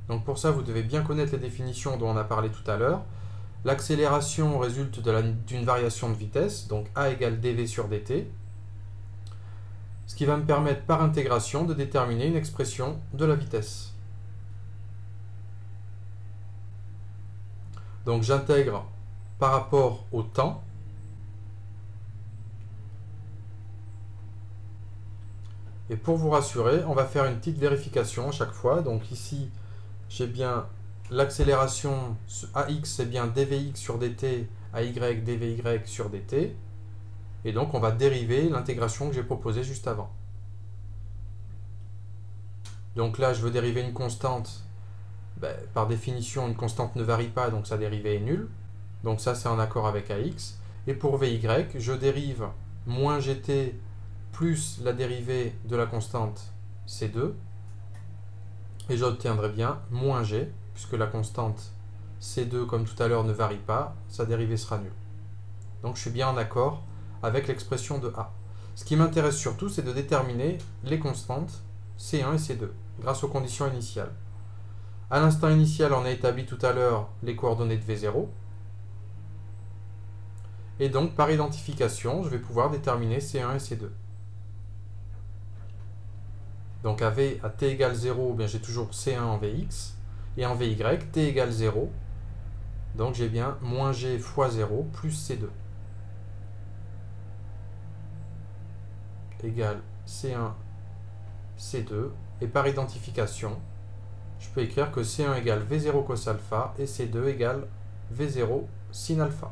Donc pour ça, vous devez bien connaître les définitions dont on a parlé tout à l'heure. L'accélération résulte d'une variation de vitesse, donc A égale dv sur dt, ce qui va me permettre par intégration de déterminer une expression de la vitesse. Donc j'intègre par rapport au temps. Et pour vous rassurer, on va faire une petite vérification à chaque fois. Donc ici, j'ai bien l'accélération AX, c'est bien dvx sur dt, AY dvy sur dt. Et donc on va dériver l'intégration que j'ai proposée juste avant. Donc là, je veux dériver une constante. Par définition, une constante ne varie pas, donc sa dérivée est nulle. Donc ça, c'est en accord avec AX. Et pour VY, je dérive moins GT plus la dérivée de la constante C2. Et j'obtiendrai bien moins G, puisque la constante C2, comme tout à l'heure, ne varie pas, sa dérivée sera nulle. Donc je suis bien en accord avec l'expression de A. Ce qui m'intéresse surtout, c'est de déterminer les constantes C1 et C2, grâce aux conditions initiales. À l'instant initial, on a établi tout à l'heure les coordonnées de V0. Et donc, par identification, je vais pouvoir déterminer C1 et C2. Donc, à t égale 0, j'ai toujours C1 en Vx. Et en Vy, t égale 0. Donc, j'ai bien moins G fois 0 plus C2. Égale C1, C2. Et par identification, je peux écrire que C1 égale V0 cos alpha et C2 égale V0 sin alpha.